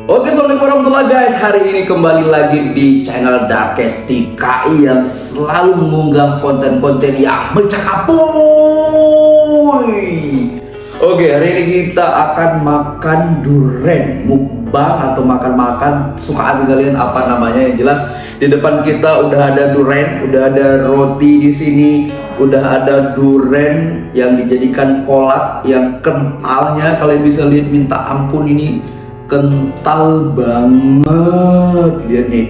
Oke, assalamualaikum warahmatullahi guys. Hari ini kembali lagi di channel Darkest TKI yang selalu mengunggah konten-konten yang mencakapuy. Oke, hari ini kita akan makan durian, mukbang atau makan-makan suka hati kalian apa namanya. Yang jelas di depan kita udah ada durian, udah ada roti di sini, udah ada durian yang dijadikan kolak yang kentalnya kalian bisa lihat, minta ampun, ini kental banget. Lihat nih,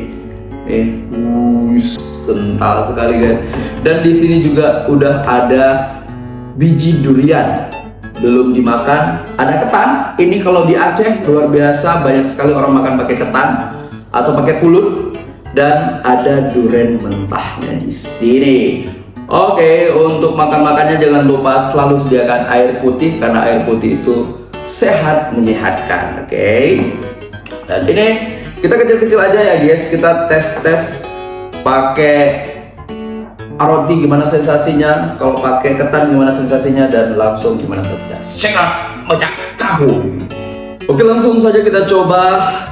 kental sekali guys. Dan di sini juga udah ada biji durian belum dimakan, ada ketan. Ini kalau di Aceh luar biasa, banyak sekali orang makan pakai ketan atau pakai pulut. Dan ada durian mentahnya di sini. Oke, untuk makan-makannya jangan lupa selalu sediakan air putih karena air putih itu sehat menyehatkan. Oke. Dan ini kita kecil-kecil aja ya guys. Kita tes pakai roti gimana sensasinya, kalau pakai ketan gimana sensasinya, dan langsung gimana sensasinya. Check out macam kamu. Oke, langsung saja kita coba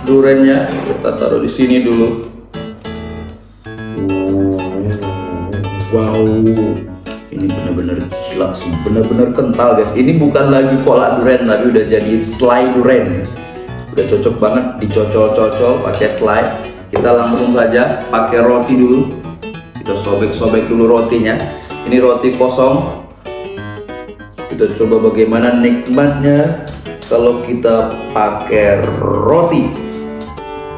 duriannya. Kita taruh di sini dulu. Wow, ini benar-benar gila sih, benar-benar kental guys. Ini bukan lagi kolak durian tapi udah jadi selai durian. Udah cocok banget dicocol-cocol pakai selai. Kita langsung saja pakai roti dulu. Kita sobek-sobek dulu rotinya. Ini roti kosong. Kita coba bagaimana nikmatnya kalau kita pakai roti.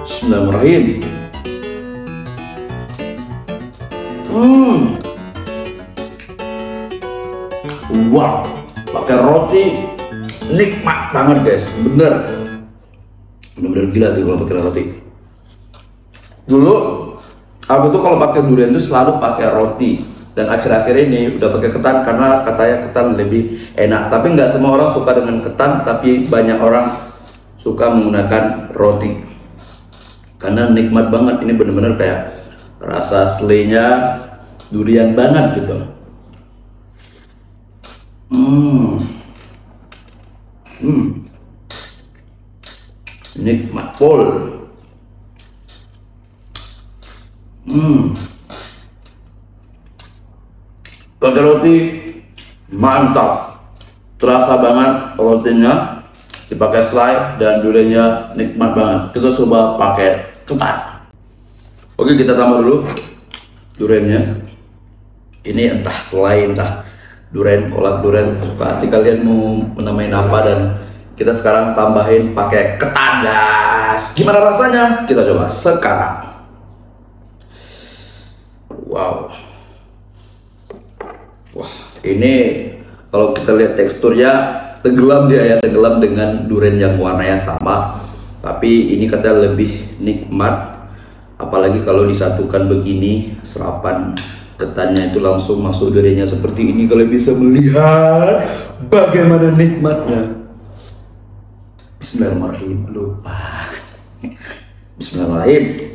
Bismillahirrahmanirrahim. Wow, pakai roti nikmat banget guys, bener-bener gila sih kalau pakai roti. Dulu aku tuh kalau pakai durian tuh selalu pakai roti, dan akhir-akhir ini udah pakai ketan karena katanya ketan lebih enak. Tapi nggak semua orang suka dengan ketan, tapi banyak orang suka menggunakan roti karena nikmat banget. Ini bener-bener kayak rasa aslinya durian banget gitu. Nikmat pol. Pakai roti mantap, terasa banget rotinya, dipakai selai dan duriannya nikmat banget. Kita coba pakai ketan. Oke, kita tambah dulu duriannya. Ini entah selai, entah durian, kolak durian, suka hati kalian mau menamain apa. Dan kita sekarang tambahin pakai ketan guys. Gimana rasanya? Kita coba sekarang. Wow, wah, ini kalau kita lihat teksturnya tenggelam dia ya, tenggelam dengan durian yang warnanya sama. Tapi ini katanya lebih nikmat, apalagi kalau disatukan begini, serapan ketannya itu langsung masuk duriannya seperti ini. Kalian bisa melihat bagaimana nikmatnya. Bismillahirrahmanirrahim. Lupa. Bismillahirrahmanirrahim.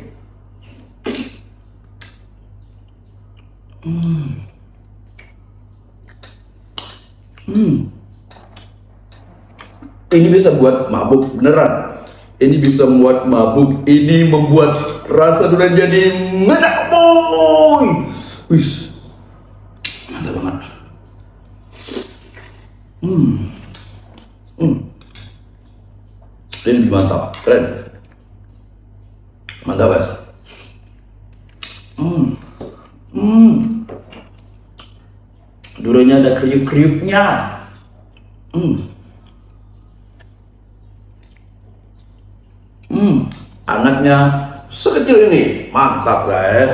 Ini bisa buat mabuk beneran. Ini bisa membuat mabuk. Ini membuat rasa durian jadi mantap. Wis, mantap banget. Ini lebih mantap, keren. Mantap guys. Duriannya ada kriuk-kriuknya. Anaknya sekecil ini, mantap guys.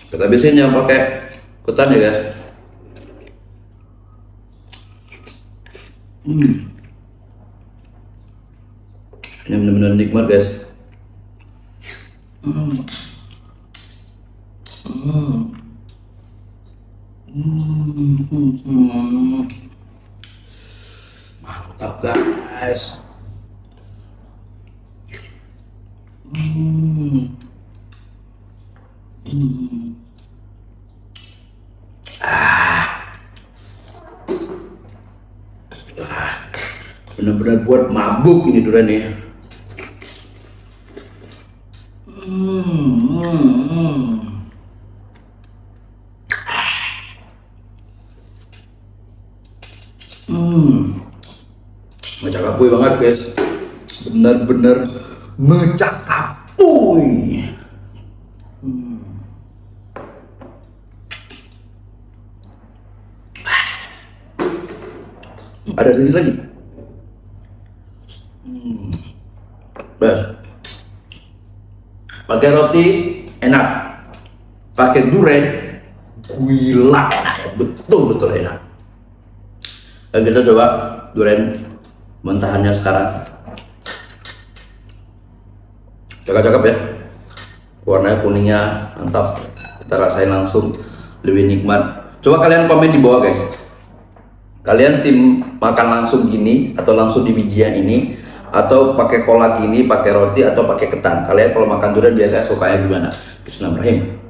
Kita habisin yang pakai ketan ya guys. Ini benar-benar nikmat guys. Mantap guys. Benar-benar buat mabuk ini durian nih. guys, bener-bener mecakapuy. Ada ini lagi. Bas. Pakai roti enak, pakai durian gila enak ya, betul-betul enak. Dan kita coba durian mentahannya sekarang. Cakep-cakep ya, warnanya kuningnya mantap, kita rasain langsung, lebih nikmat. Coba kalian komen di bawah guys, kalian tim makan langsung gini atau langsung di bijian ini, atau pakai kolak ini, pakai roti atau pakai ketan. Kalian kalau makan durian biasanya sukanya gimana? Bismillahirrahmanirrahim.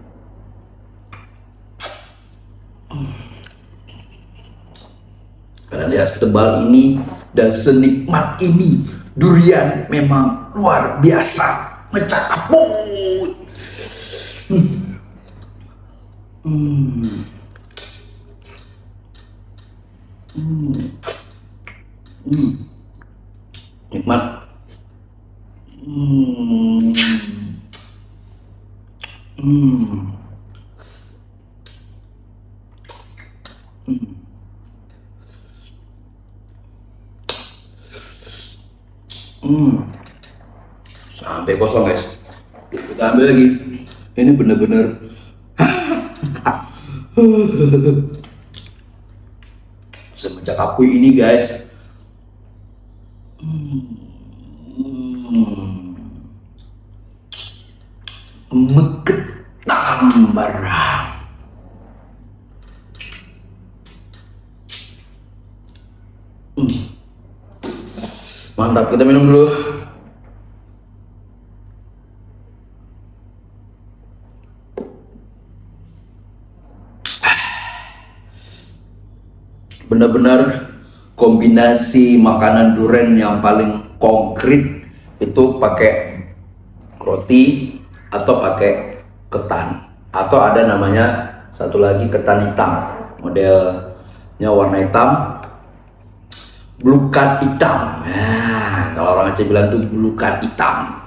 Kalian lihat setebal ini dan senikmat ini, durian memang luar biasa mecakapuy. Nikmat. Sampai kosong guys, kita ambil lagi. Ini bener-bener semecakapuy ini guys. Meketam barang. Mantap, kita minum dulu. Benar-benar kombinasi makanan durian yang paling konkret itu pakai roti atau pakai ketan, atau ada namanya satu lagi ketan hitam, modelnya warna hitam, belukat hitam. Nah, kalau orang Aceh bilang tuh belukat hitam.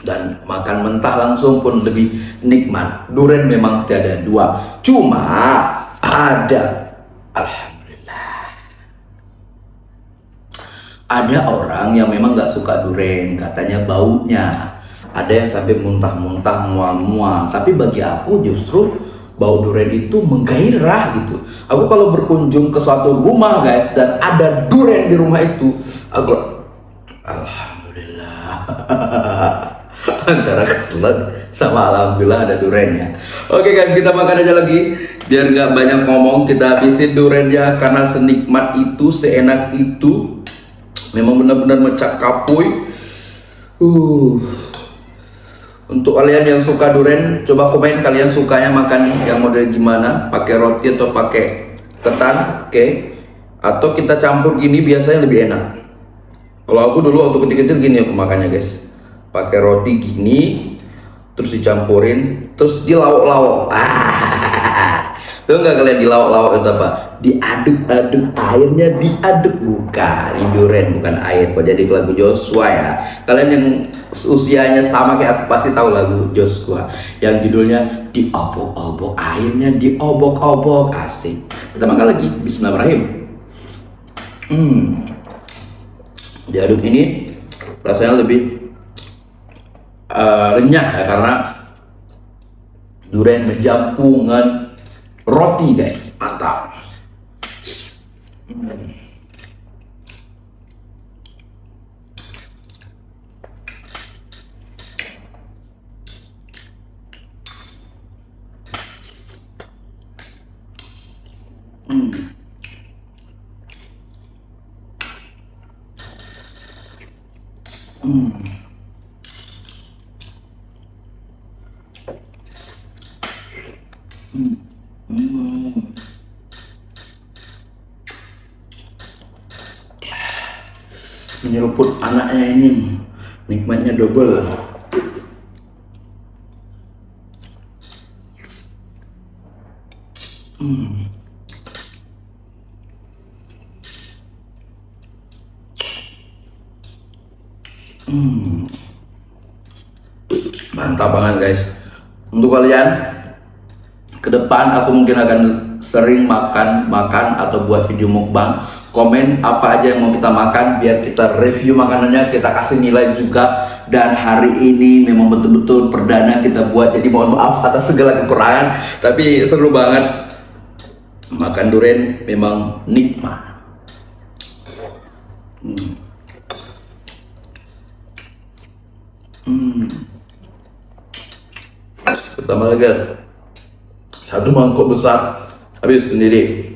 Dan makan mentah langsung pun lebih nikmat. Durian memang tiada dua, cuma ada, alhamdulillah, ada orang yang memang nggak suka durian, katanya baunya. Ada yang sampai muntah-muntah, mual-mual. Tapi bagi aku justru bau durian itu menggairah gitu. Aku kalau berkunjung ke suatu rumah guys dan ada durian di rumah itu, aku alhamdulillah. Antara keselak sama alhamdulillah ada duriannya. Oke guys, kita makan aja lagi biar nggak banyak ngomong. Kita habisin duriannya karena senikmat itu, seenak itu, memang benar-benar mecakapuy. Untuk kalian yang suka durian, coba komen kalian sukanya makan yang model gimana, pakai roti atau pakai ketan, oke? Atau kita campur gini biasanya lebih enak. Kalau aku dulu waktu kecil-kecil gini aku makannya guys, pakai roti gini, terus dicampurin, terus dilauk-lauk. Tuh nggak kalian dilauk-lauk itu apa? Diaduk-aduk, airnya diaduk, bukan, ini durian bukan air. Kok jadi lagu Joshua ya? Kalian yang usianya sama kayak aku pasti tahu lagu Joshua yang judulnya diobok-obok, airnya diobok-obok. Asik. Kita makan lagi. Bismillahirrahmanirrahim. Diaduk ini rasanya lebih renyah ya, karena durian menjampungan roti guys, mantap. Menyeruput anaknya ini nikmatnya double. Mantap banget guys. Untuk kalian ke depan aku mungkin akan sering makan atau buat video mukbang. Komen apa aja yang mau kita makan biar kita review makanannya, kita kasih nilai juga. Dan hari ini memang betul-betul perdana kita buat, jadi mohon maaf atas segala kekurangan, tapi seru banget. Makan durian memang nikmat. Pertama lagi satu mangkok besar habis sendiri.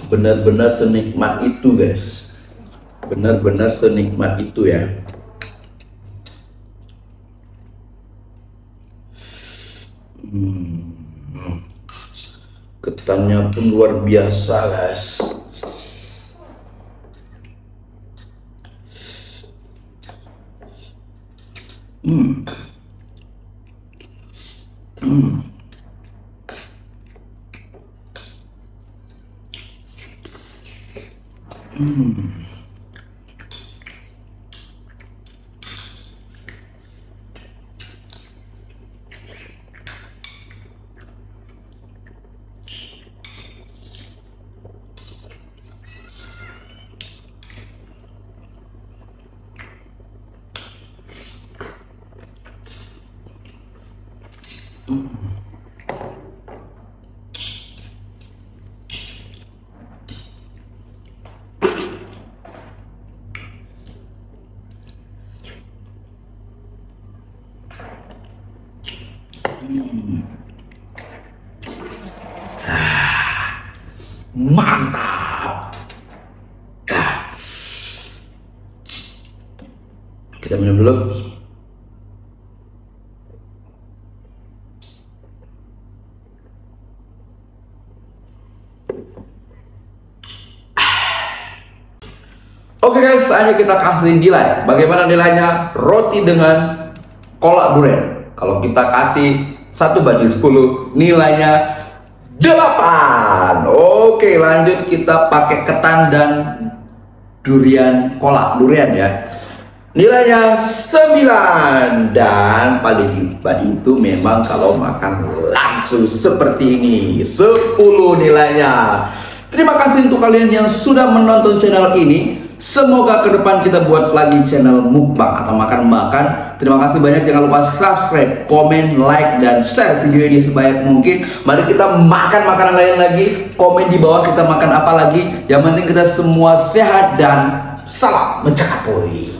Benar-benar senikmat itu guys, benar-benar senikmat itu ya. Ketannya pun luar biasa guys. Mantap. Kita minum dulu. Oke guys, saatnya kita kasih nilai. Bagaimana nilainya roti dengan kolak durian? Kalau kita kasih 1/10, nilainya 8. Oke, lanjut kita pakai ketan dan durian, kolak durian ya. Nilainya 9. Dan paling hebat itu memang kalau makan langsung seperti ini, 10 nilainya. Terima kasih untuk kalian yang sudah menonton channel ini. Semoga ke depan kita buat lagi channel mukbang atau makan-makan. Terima kasih banyak. Jangan lupa subscribe, komen, like, dan share video ini sebanyak mungkin. Mari kita makan makanan lain lagi. Komen di bawah kita makan apa lagi. Yang penting kita semua sehat dan salam mencapai.